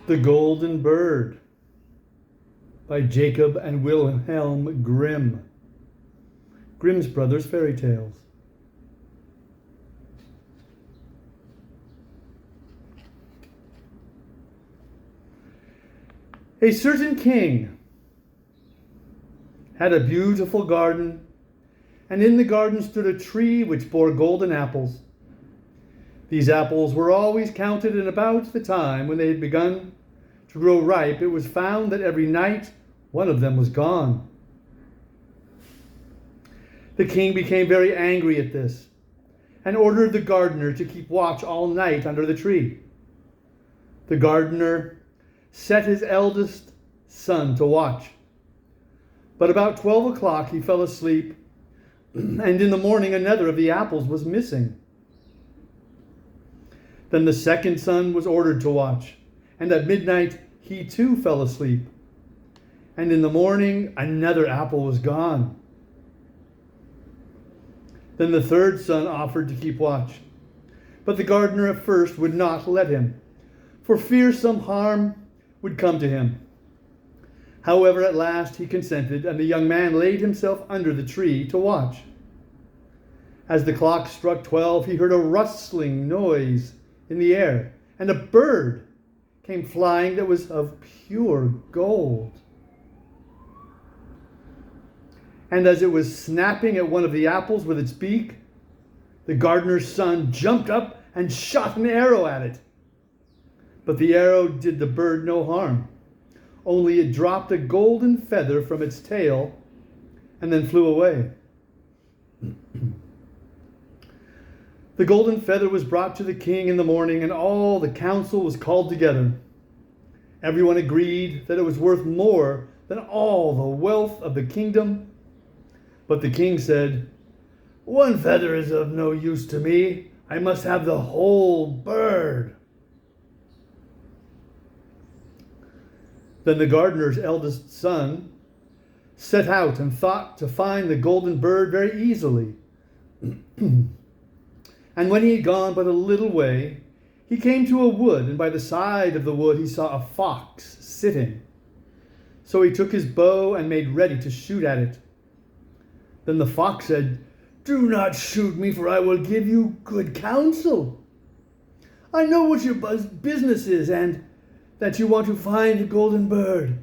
The Golden Bird by Jacob and Wilhelm Grimm. Grimm's Brothers Fairy Tales. A certain king had a beautiful garden, and in the garden stood a tree which bore golden apples. These apples were always counted, and about the time when they had begun to grow ripe, it was found that every night one of them was gone. The king became very angry at this and ordered the gardener to keep watch all night under the tree. The gardener set his eldest son to watch. But about 12 o'clock he fell asleep, and in the morning another of the apples was missing. Then the second son was ordered to watch, and at midnight he too fell asleep. And in the morning another apple was gone. Then the third son offered to keep watch, but the gardener at first would not let him, for fear some harm would come to him. However, at last he consented, and the young man laid himself under the tree to watch. As the clock struck 12, he heard a rustling noise in the air, and a bird came flying that was of pure gold. And as it was snapping at one of the apples with its beak, the gardener's son jumped up and shot an arrow at it. But the arrow did the bird no harm, only it dropped a golden feather from its tail and then flew away. The golden feather was brought to the king in the morning, and all the council was called together. Everyone agreed that it was worth more than all the wealth of the kingdom. But the king said, "One feather is of no use to me. I must have the whole bird." Then the gardener's eldest son set out and thought to find the golden bird very easily. And when he had gone but a little way, he came to a wood, and by the side of the wood he saw a fox sitting. So he took his bow and made ready to shoot at it. Then the fox said, "Do not shoot me, for I will give you good counsel. I know what your business is, and that you want to find the golden bird.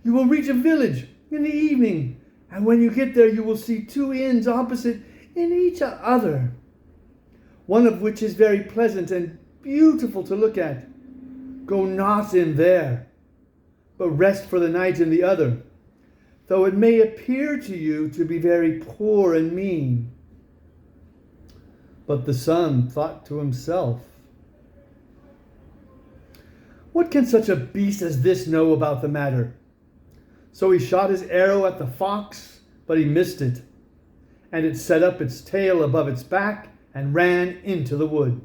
You will reach a village in the evening, and when you get there you will see two inns opposite in each other, one of which is very pleasant and beautiful to look at. Go not in there, but rest for the night in the other, though it may appear to you to be very poor and mean." But the son thought to himself, "What can such a beast as this know about the matter?" So he shot his arrow at the fox, but he missed it, and it set up its tail above its back and ran into the wood.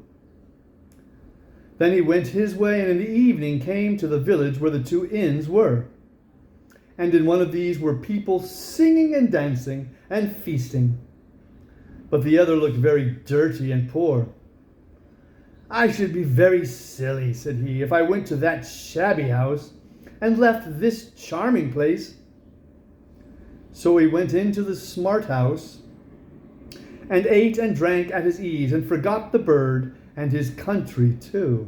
Then he went his way, and in the evening came to the village where the two inns were. And in one of these were people singing and dancing and feasting. But the other looked very dirty and poor. "I should be very silly," said he, "if I went to that shabby house and left this charming place." So he went into the smart house and ate and drank at his ease, and forgot the bird and his country too.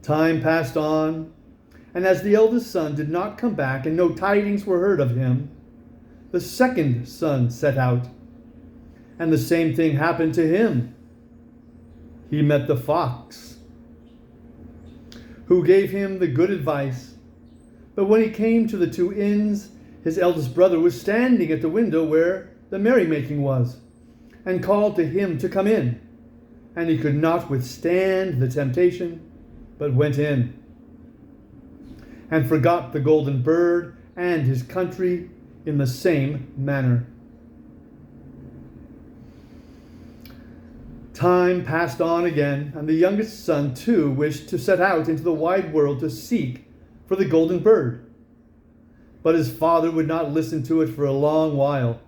Time passed on, and as the eldest son did not come back, and no tidings were heard of him, the second son set out, and the same thing happened to him. He met the fox, who gave him the good advice. But when he came to the two inns, his eldest brother was standing at the window where the merrymaking was, and called to him to come in. And he could not withstand the temptation, but went in, and forgot the golden bird and his country in the same manner. Time passed on again, and the youngest son too wished to set out into the wide world to seek for the golden bird. But his father would not listen to it for a long while,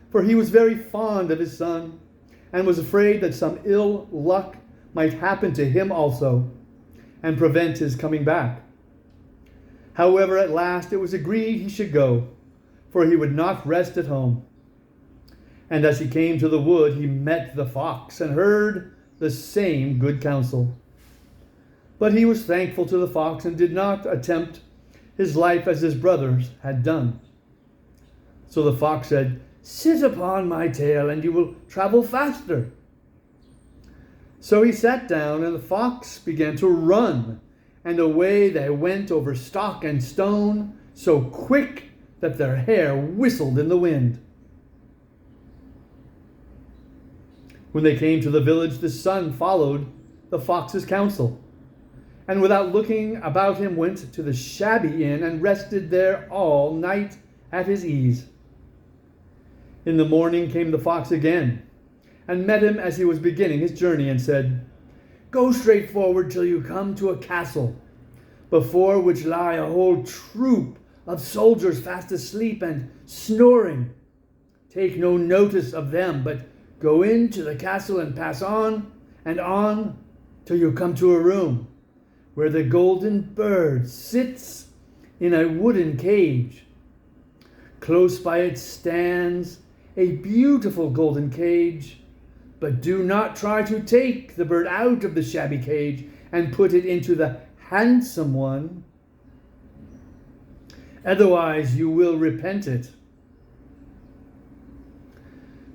for he was very fond of his son, and was afraid that some ill luck might happen to him also, and prevent his coming back. However, at last it was agreed he should go, for he would not rest at home. And as he came to the wood, he met the fox, and heard the same good counsel. But he was thankful to the fox, and did not attempt his life as his brothers had done. So the fox said, "Sit upon my tail, and you will travel faster." So he sat down, and the fox began to run, and away they went over stock and stone, so quick that their hair whistled in the wind. When they came to the village, the son followed the fox's counsel, and without looking about him went to the shabby inn and rested there all night at his ease. In the morning came the fox again, and met him as he was beginning his journey, and said, "Go straight forward till you come to a castle, before which lie a whole troop of soldiers fast asleep and snoring. Take no notice of them, but go into the castle and pass on and on till you come to a room where the golden bird sits in a wooden cage. Close by it stands a beautiful golden cage, but do not try to take the bird out of the shabby cage and put it into the handsome one. Otherwise you will repent it."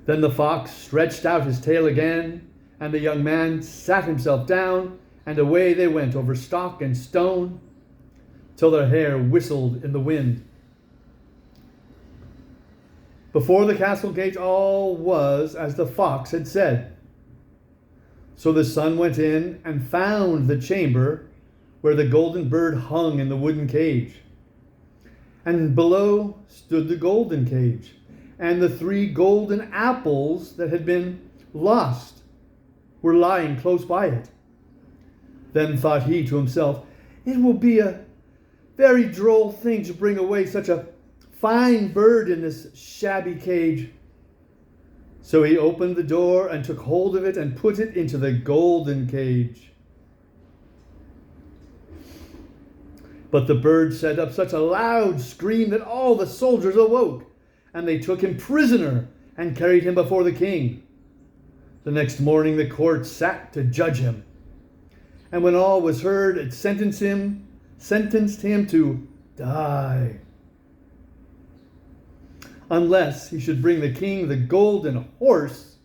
Then the fox stretched out his tail again, and the young man sat himself down, and away they went over stock and stone, till their hair whistled in the wind. Before the castle gate all was as the fox had said. So the son went in and found the chamber where the golden bird hung in the wooden cage. And below stood the golden cage, and the 3 golden apples that had been lost were lying close by it. Then thought he to himself, "It will be a very droll thing to bring away such a fine bird in this shabby cage." So he opened the door and took hold of it and put it into the golden cage. But the bird set up such a loud scream that all the soldiers awoke, and they took him prisoner and carried him before the king. The next morning the court sat to judge him, and when all was heard, it sentenced him to die, unless he should bring the king the golden horse,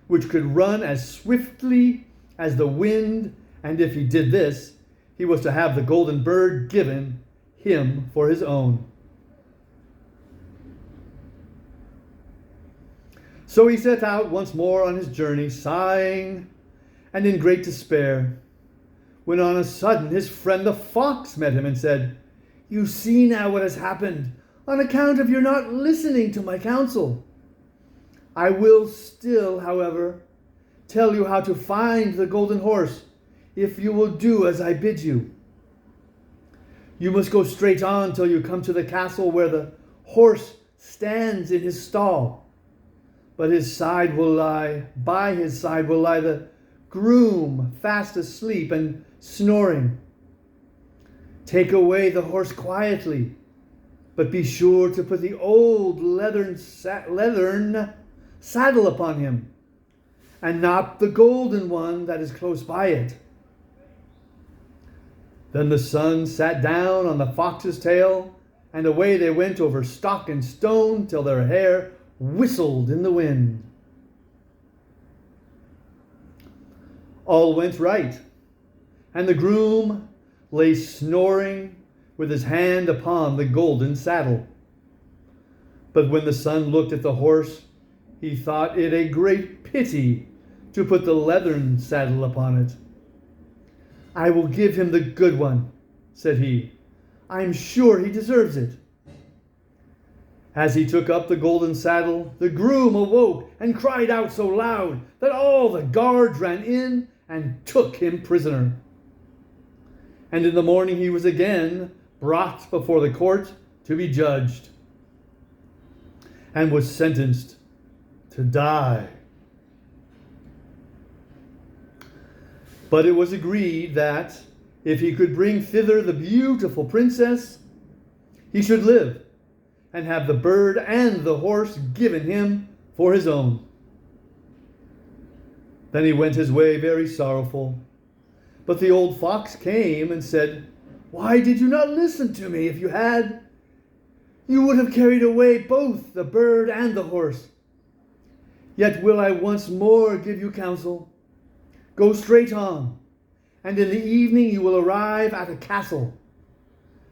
which could run as swiftly as the wind, and if he did this, he was to have the golden bird given him for his own. So he set out once more on his journey, sighing and in great despair, when on a sudden his friend the fox met him and said, "You see now what has happened on account of your not listening to my counsel. I will still, however, tell you how to find the golden horse, if you will do as I bid you. You must go straight on till you come to the castle where the horse stands in his stall, but by his side will lie the groom fast asleep and snoring. Take away the horse quietly, but be sure to put the old leathern saddle upon him, and not the golden one that is close by it." Then the son sat down on the fox's tail, and away they went over stock and stone till their hair whistled in the wind. All went right, and the groom lay snoring with his hand upon the golden saddle. But when the son looked at the horse, he thought it a great pity to put the leathern saddle upon it. "I will give him the good one," said he. "I am sure he deserves it." As he took up the golden saddle, the groom awoke and cried out so loud that all the guards ran in and took him prisoner. And in the morning he was again brought before the court to be judged, and was sentenced to die. But it was agreed that if he could bring thither the beautiful princess, he should live, and have the bird and the horse given him for his own. Then he went his way very sorrowful. But the old fox came and said, "Why did you not listen to me? If you had, you would have carried away both the bird and the horse. Yet will I once more give you counsel. Go straight on, and in the evening you will arrive at a castle.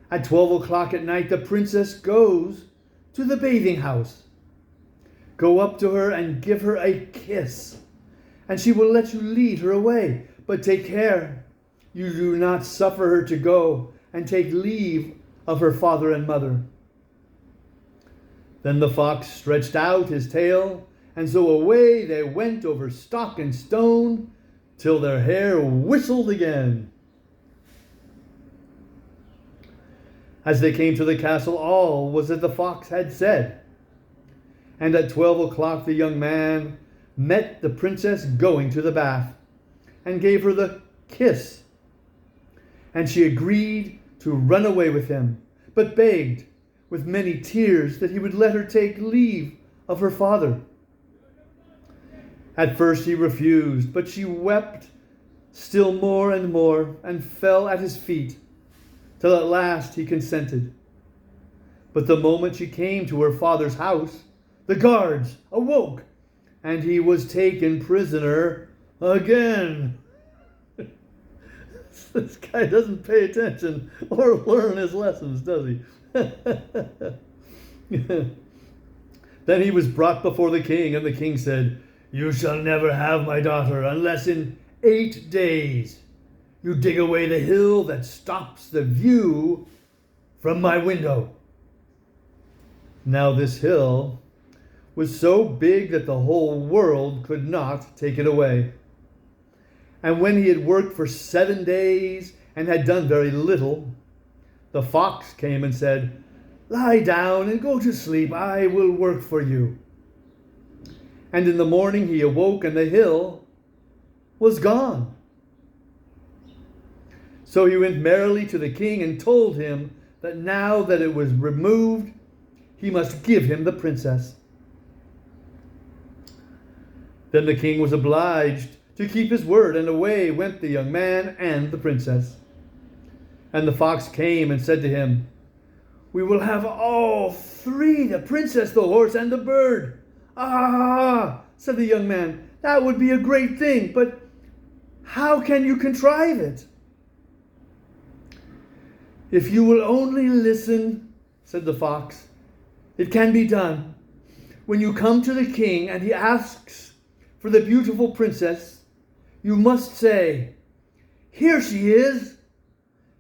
At 12 o'clock at night the princess goes to the bathing house. Go up to her and give her a kiss, and she will let you lead her away. But take care you do not suffer her to go and take leave of her father and mother." Then the fox stretched out his tail, and so away they went over stock and stone, till their hair whistled again. As they came to the castle, all was as the fox had said. And at 12 o'clock the young man met the princess going to the bath, and gave her the kiss. And she agreed to run away with him, but begged with many tears that he would let her take leave of her father. At first he refused, but she wept still more and more, and fell at his feet, till at last he consented. But the moment she came to her father's house, the guards awoke, and he was taken prisoner again. This guy doesn't pay attention or learn his lessons, does he? Then he was brought before the king, and the king said, "You shall never have my daughter unless in 8 days you dig away the hill that stops the view from my window." Now this hill was so big that the whole world could not take it away. And when he had worked for 7 days and had done very little, the fox came and said, "Lie down and go to sleep. I will work for you." And in the morning he awoke, and the hill was gone. So he went merrily to the king and told him that now that it was removed, he must give him the princess. Then the king was obliged to keep his word, and away went the young man and the princess. And the fox came and said to him, "We will have all three, the princess, the horse, and the bird." "Ah," said the young man, "that would be a great thing, but how can you contrive it?" "If you will only listen," said the fox, "it can be done. When you come to the king and he asks for the beautiful princess, you must say, 'Here she is.'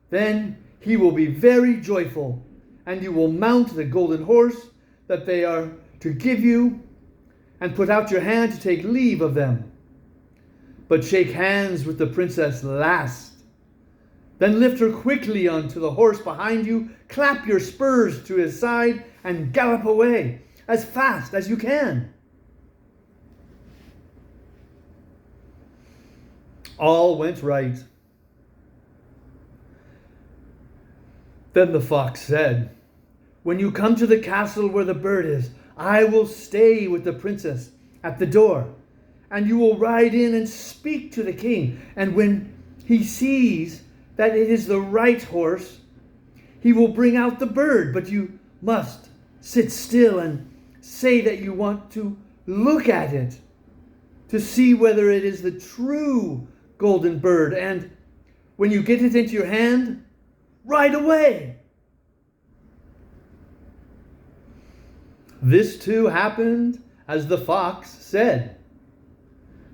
Then he will be very joyful, and you will mount the golden horse that they are to give you, and put out your hand to take leave of them. But shake hands with the princess last. Then lift her quickly onto the horse behind you, clap your spurs to his side, and gallop away as fast as you can." All went right. Then the fox said, "When you come to the castle where the bird is, I will stay with the princess at the door, and you will ride in and speak to the king. And when he sees that it is the right horse, he will bring out the bird, but you must sit still and say that you want to look at it to see whether it is the true golden bird. And when you get it into your hand, ride away." This too happened as the fox said.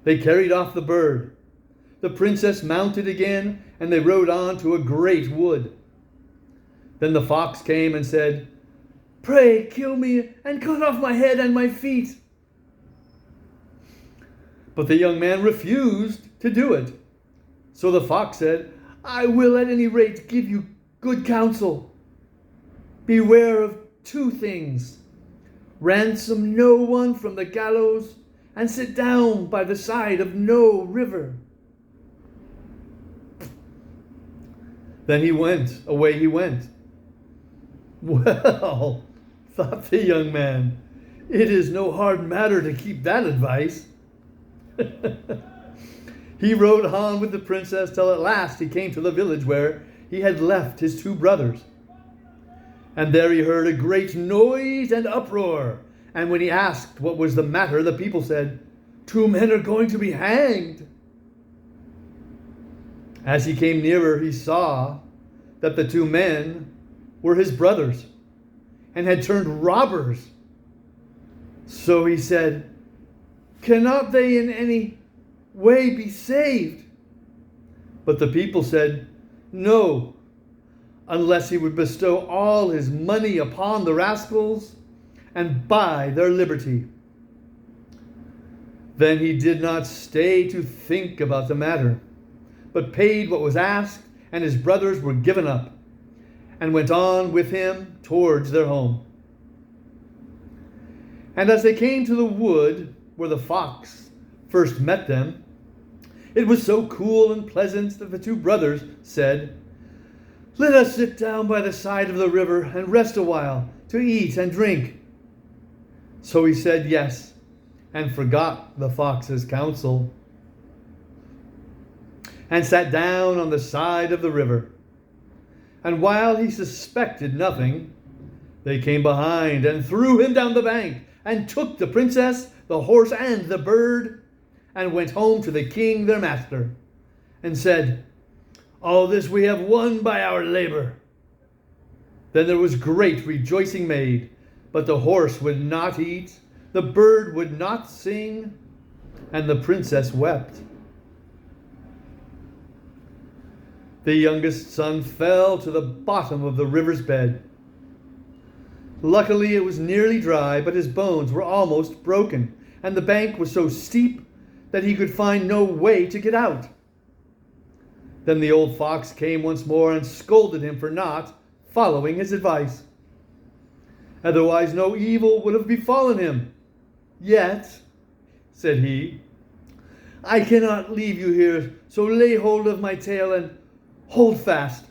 They carried off the bird. The princess mounted again, and they rode on to a great wood. Then the fox came and said, "Pray kill me and cut off my head and my feet." But the young man refused to do it. So the fox said, "I will at any rate give you good counsel. Beware of 2 things. Ransom no one from the gallows, and sit down by the side of no river." Then away he went. Well, thought the young man, it is no hard matter to keep that advice. He rode on with the princess till at last he came to the village where he had left his two brothers. And there he heard a great noise and uproar. And when he asked what was the matter, the people said, "Two men are going to be hanged." As he came nearer, he saw that the two men were his brothers and had turned robbers. So he said, "Cannot they in any way be saved?" But the people said, "No, unless he would bestow all his money upon the rascals and buy their liberty." Then he did not stay to think about the matter, but paid what was asked, and his brothers were given up, and went on with him towards their home. And as they came to the wood where the fox first met them, it was so cool and pleasant that the two brothers said, "Let us sit down by the side of the river and rest a while to eat and drink." So he said yes, and forgot the fox's counsel, and sat down on the side of the river. And while he suspected nothing, they came behind and threw him down the bank, and took the princess, the horse, and the bird, and went home to the king their master, and said, "All this we have won by our labor." Then there was great rejoicing made, but the horse would not eat, the bird would not sing, and the princess wept. The youngest son fell to the bottom of the river's bed. Luckily it was nearly dry, but his bones were almost broken, and the bank was so steep that he could find no way to get out. Then the old fox came once more and scolded him for not following his advice. Otherwise no evil would have befallen him. "Yet," said he, "I cannot leave you here, so lay hold of my tail and hold fast."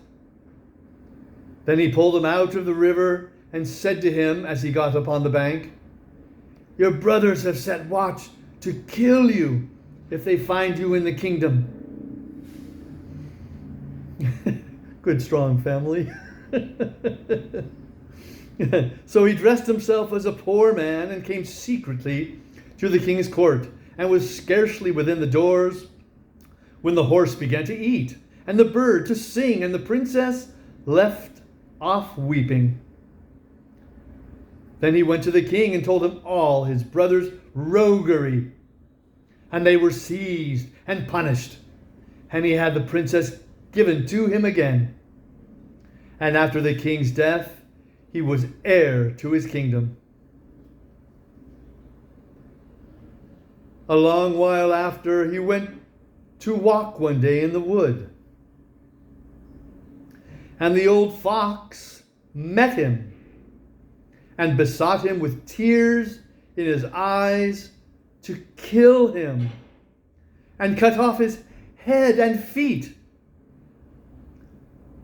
Then he pulled him out of the river and said to him as he got upon the bank, "Your brothers have set watch to kill you if they find you in the kingdom." Good strong family. So he dressed himself as a poor man and came secretly to the king's court, and was scarcely within the doors when the horse began to eat, and the bird to sing, and the princess left off weeping. Then he went to the king and told him all his brother's roguery, and they were seized and punished, and he had the princess given to him again. And after the king's death, he was heir to his kingdom. A long while after, he went to walk one day in the wood, and the old fox met him and besought him with tears in his eyes to kill him and cut off his head and feet.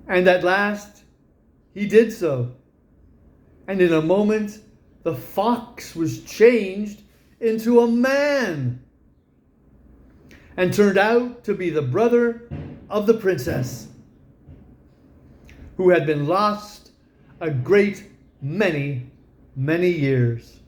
And at last he did so. And in a moment, the fox was changed into a man and turned out to be the brother of the princess, who had been lost a great many years.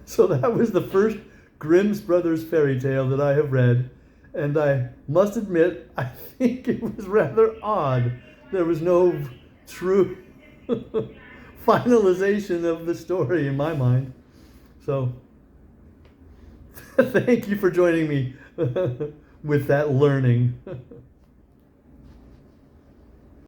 So that was the first Grimm's Brothers fairy tale that I have read, and I must admit, I think it was rather odd. There was no true finalization of the story in my mind. So thank you for joining me with that learning.